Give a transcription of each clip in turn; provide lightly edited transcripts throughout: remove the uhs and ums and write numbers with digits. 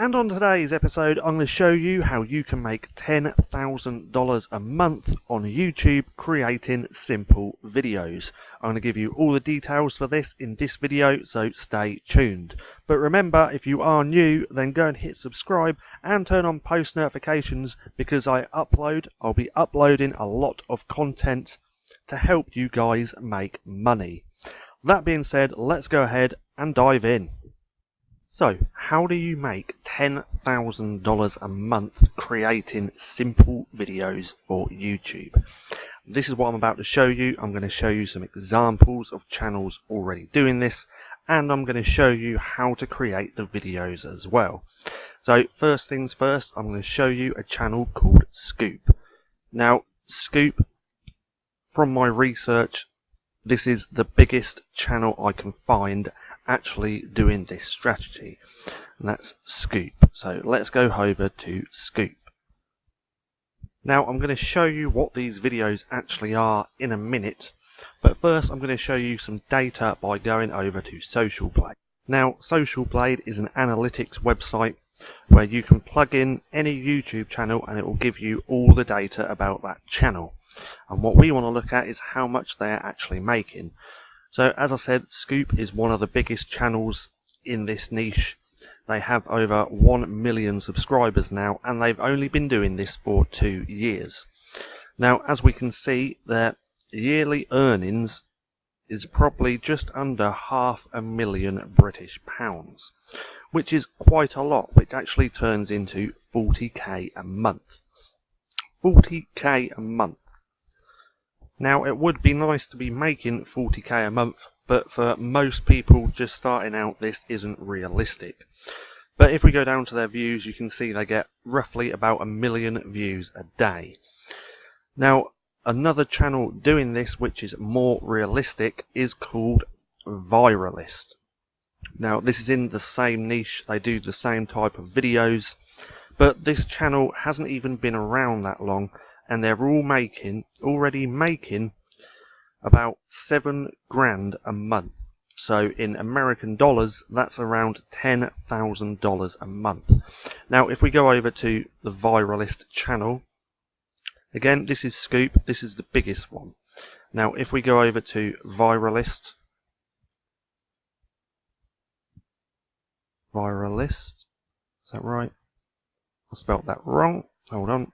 And on today's episode, I'm going to show you how you can make $10,000 a month on YouTube creating simple videos. I'm going to give you all the details for this in this video, so stay tuned. But remember, if you are new, then go and hit subscribe and turn on post notifications because I'll be uploading a lot of content to help you guys make money. That being said, let's go ahead and dive in. So, how do you make $10,000 a month creating simple videos for YouTube? This is what I'm about to show you. I'm going to show you some examples of channels already doing this, and I'm going to show you how to create the videos as well. So, first things first, I'm going to show you a channel called Scoop. Now, Scoop, from my research, this is the biggest channel I can find actually doing this strategy, and that's Scoop. So let's go over to Scoop. Now I'm going to show you what these videos actually are in a minute, but first I'm going to show you some data by going over to Social Blade. Now Social Blade is an analytics website where you can plug in any YouTube channel and it will give you all the data about that channel, and what we want to look at is how much they're actually making. So as I said, Scoop is one of the biggest channels in this niche. They have over 1 million subscribers now, and they've only been doing this for 2 years. Now, as we can see, their yearly earnings is probably just under £500,000 British pounds, which is quite a lot, which actually turns into 40k a month. 40k a month. Now, it would be nice to be making 40k a month, but for most people just starting out, this isn't realistic. But if we go down to their views, you can see they get roughly about 1 million views a day. Now, another channel doing this, which is more realistic, is called Viralized. Now, this is in the same niche, they do the same type of videos, but this channel hasn't even been around that long, and they're already making about $7,000 a month. So in American dollars, that's around $10,000 a month. Now, if we go over to the Viralist channel, again, this is Scoop, this is the biggest one. Now, if we go over to Viralist, is that right? I spelt that wrong. Hold on.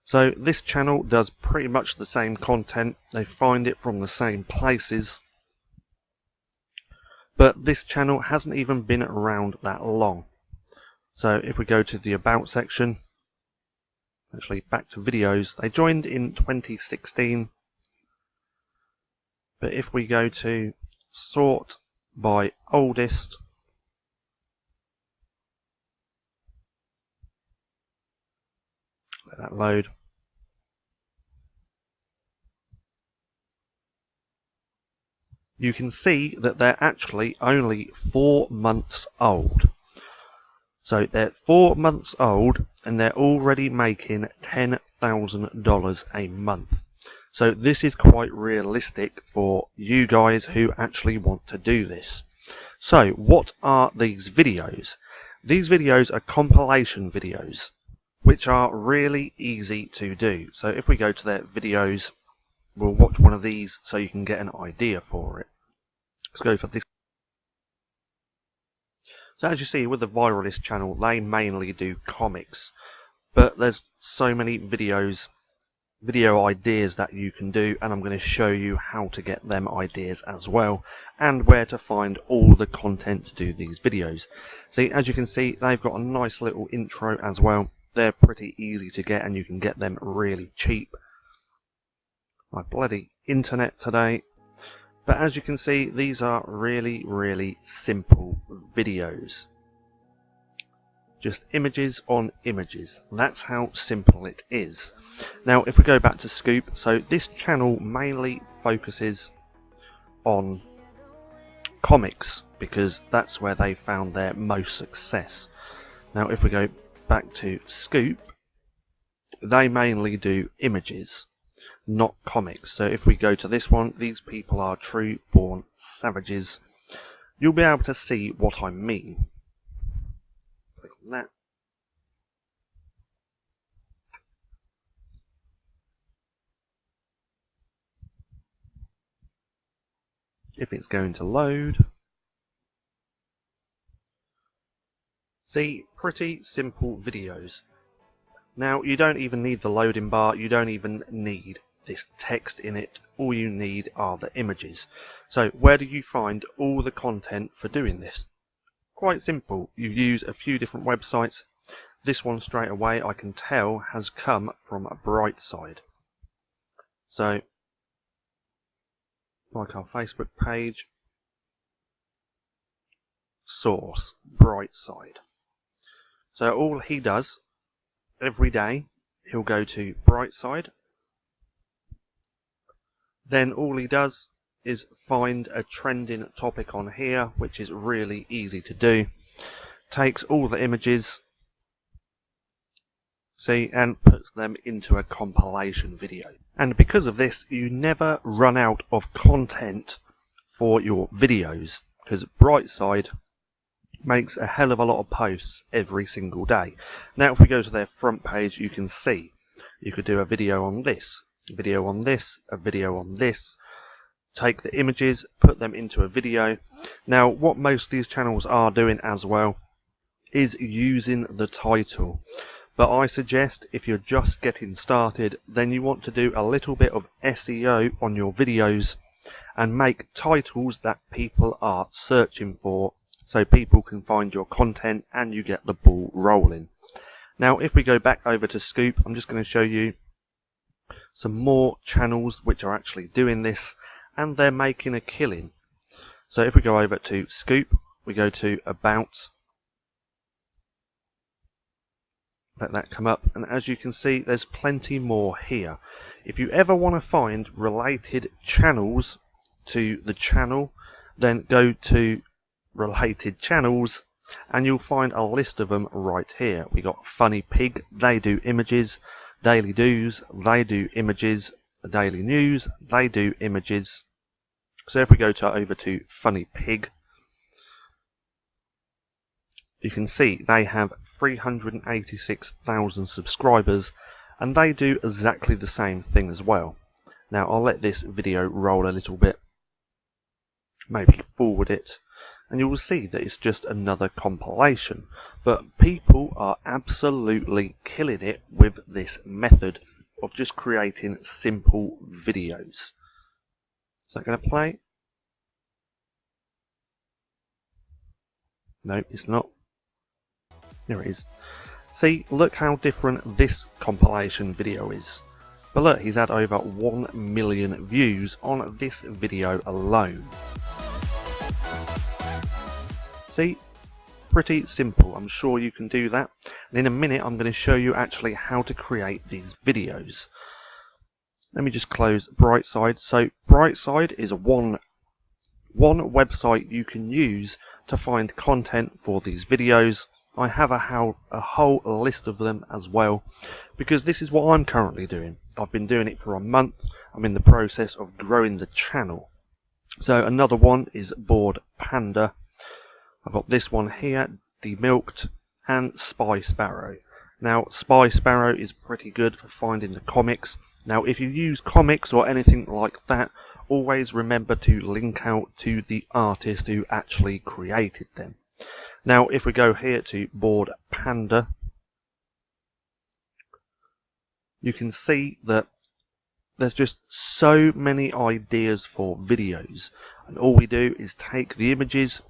So this channel does pretty much the same content, they find it from the same places, but this channel hasn't even been around that long. So if we go to the About section, actually back to videos, they joined in 2016, but if we go to sort by oldest, let that load. You can see that they're actually only 4 months old. So they're 4 months old and they're already making $10,000 a month. So this is quite realistic for you guys who actually want to do this. So what are these videos? These videos are compilation videos, which are really easy to do. So if we go to their videos, we'll watch one of these so you can get an idea for it. Let's go for this. So as you see with the Viralist channel, they mainly do comics, but there's so many video ideas that you can do, and I'm going to show you how to get them ideas as well, and where to find all the content to do these videos. See, as you can see, they've got a nice little intro as well. They're pretty easy to get and you can get them really cheap. My bloody internet today. But as you can see, these are really simple videos. Just images on images. That's how simple it is. Now if we go back to Scoop, so this channel mainly focuses on comics because that's where they found their most success. Now if we go back to Scoop, they mainly do images. not comics. So if we go to this one, these people are true born savages, you'll be able to see what I mean. Click on that. If it's going to load. See, pretty simple videos. Now, you don't even need the loading bar, you don't even need this text in it. All you need are the images. So where do you find all the content for doing this? Quite simple. You use a few different websites. This one straight away I can tell has come from Viralized. So like our Facebook page, source, Viralized. So all he does every day, he'll go to Viralized. Then all he does is find a trending topic on here, which is really easy to do. Takes all the images, see, and puts them into a compilation video. And because of this, you never run out of content for your videos, because Viralized makes a hell of a lot of posts every single day. Now if we go to their front page, you can see you could do a video on this, a video on this, a video on this, take the images, put them into a video. Now what most of these channels are doing as well is using the title. But I suggest if you're just getting started, then you want to do a little bit of SEO on your videos and make titles that people are searching for, so people can find your content and you get the ball rolling. Now if we go back over to Scoop, I'm just going to show you some more channels which are actually doing this, and they're making a killing. So if we go over to Scoop, we go to About, let that come up, and as you can see there's plenty more here. If you ever want to find related channels to the channel, then go to related channels and you'll find a list of them right here. We got Funny Pig, they do images. Daily Do's, they do images. Daily News, they do images. So if we go over to Funny Pig, you can see they have 386,000 subscribers and they do exactly the same thing as well. Now I'll let this video roll a little bit, maybe forward it, and you will see that it's just another compilation. But people are absolutely killing it with this method of just creating simple videos. Is that going to play? No, it's not. Here it is. See, look how different this compilation video is. But look, he's had over 1 million views on this video alone. See, pretty simple. I'm sure you can do that. And in a minute, I'm going to show you actually how to create these videos. Let me just close Viralized. So Viralized is one website you can use to find content for these videos. I have a whole list of them as well, because this is what I'm currently doing. I've been doing it for a month. I'm in the process of growing the channel. So another one is Bored Panda. I've got this one here, Demilked, and Spy Sparrow. Now Spy Sparrow is pretty good for finding the comics. Now if you use comics or anything like that, always remember to link out to the artist who actually created them. Now if we go here to Bored Panda, you can see that there's just so many ideas for videos, and all we do is take the images,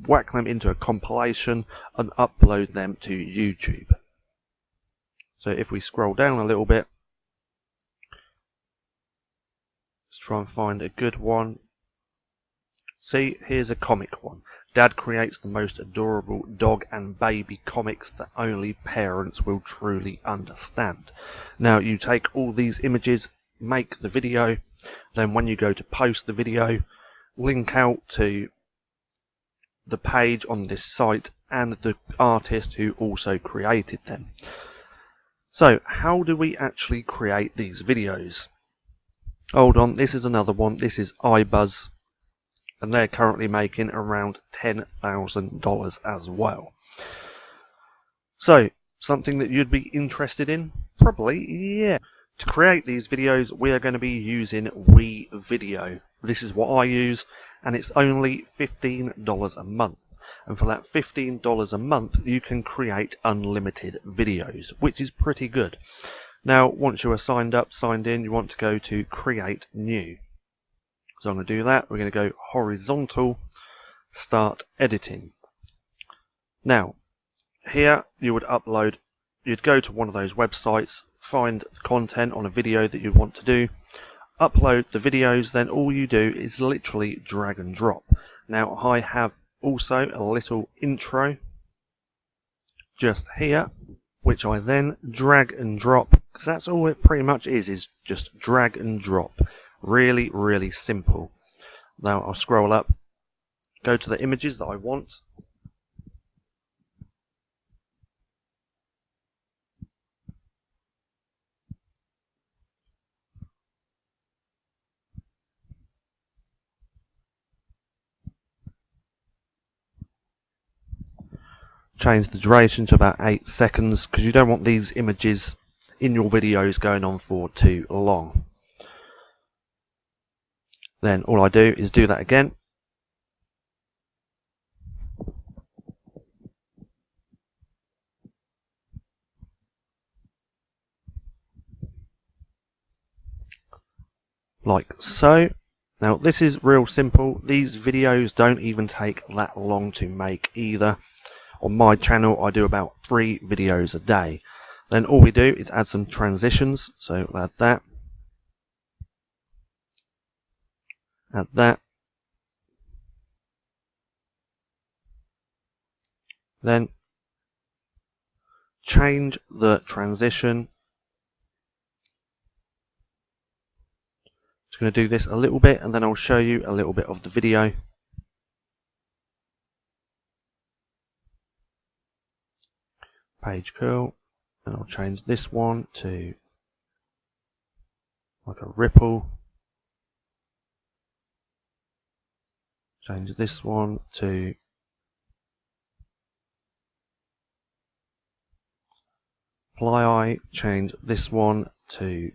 whack them into a compilation and upload them to YouTube. So if we scroll down a little bit, let's try and find a good one. See, here's a comic one. Dad creates the most adorable dog and baby comics that only parents will truly understand. Now you take all these images, make the video, then when you go to post the video, link out to the page on this site and the artist who also created them. So how do we actually create these videos? Hold on, this is another one. This is iBuzz, and they're currently making around $10,000 as well. So, something that you'd be interested in? Probably, yeah. To create these videos, we are going to be using WeVideo. This is what I use, and it's only $15 a month. And for that $15 a month, you can create unlimited videos, which is pretty good. Now, once you are signed in, you want to go to Create New. So I'm going to do that. We're going to go horizontal, start editing. Now, here you would upload, you'd go to one of those websites, find content on a video that you want to do, upload the videos, then all you do is literally drag and drop. Now, I have also a little intro just here, which I then drag and drop, because that's all it pretty much is just drag and drop. Really, really simple. Now I'll scroll up, go to the images that I want. Change the duration to about 8 seconds, because you don't want these images in your videos going on for too long. Then all I do is do that again. Like so. Now this is real simple. These videos don't even take that long to make either. On my channel I do about 3 videos a day. Then all we do is add some transitions. So we'll add that. Add that. Then change the transition. Just going to do this a little bit and then I'll show you a little bit of the video. Page curl, and I'll change this one to like a ripple. Change this one to fly. Change this one to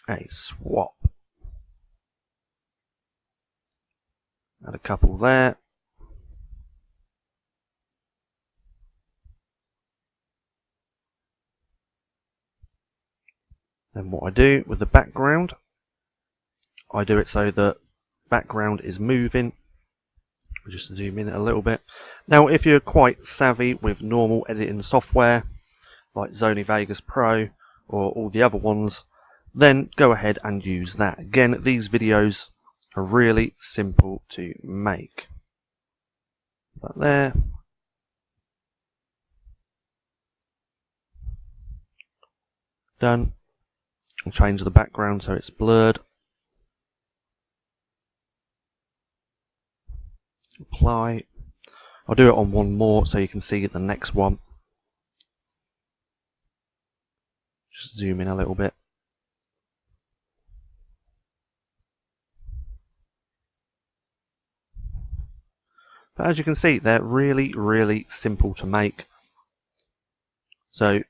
a swap. Add a couple there. Then what I do with the background, I do it so the background is moving. I'll just zoom in a little bit. Now if you're quite savvy with normal editing software like Sony Vegas Pro or all the other ones, then go ahead and use that. Again, these videos are really simple to make. That there. Done. I'll change the background so it's blurred. Apply. I'll do it on one more so you can see the next one. Just zoom in a little bit. But as you can see, they're really, really simple to make. So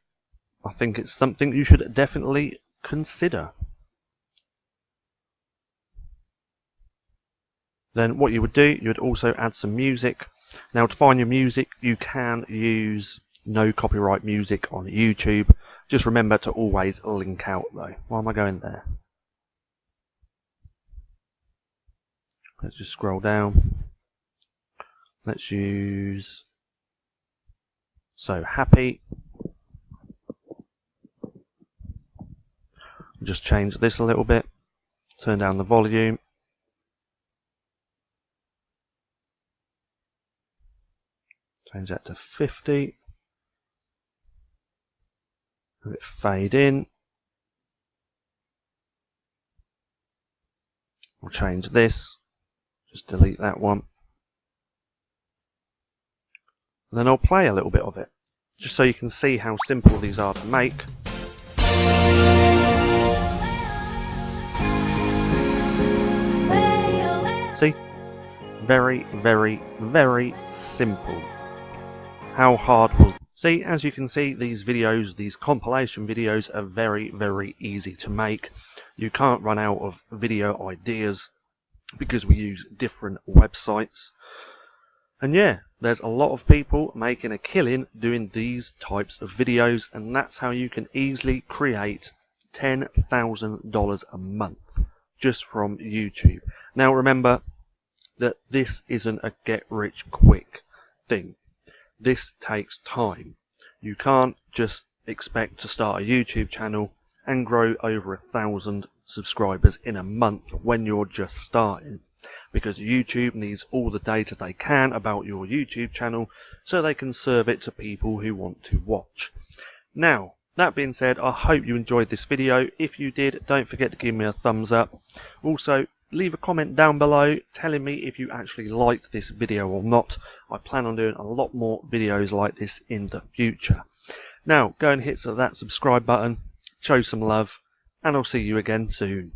I think it's something you should definitely consider. Then what you would do, you would also add some music. Now to find your music, you can use no copyright music on YouTube. Just remember to always link out though. Why am I going there? Let's just scroll down. Let's use So Happy. Just change this a little bit. Turn down the volume. Change that to 50. Let it fade in. I'll change this. Just delete that one. And then I'll play a little bit of it, just so you can see how simple these are to make. very, very, very simple. How hard was it? See, as you can see, these videos, these compilation videos are very, very easy to make. You can't run out of video ideas because we use different websites. And yeah, there's a lot of people making a killing doing these types of videos, and that's how you can easily create $10,000 a month just from YouTube. Now remember that this isn't a get rich quick thing. This takes time. You can't just expect to start a YouTube channel and grow over 1,000 subscribers in a month when you're just starting, because YouTube needs all the data they can about your YouTube channel so they can serve it to people who want to watch. Now, that being said, I hope you enjoyed this video. If you did, don't forget to give me a thumbs up. Also, leave a comment down below telling me if you actually liked this video or not. I plan on doing a lot more videos like this in the future. Now, go and hit that subscribe button, show some love, and I'll see you again soon.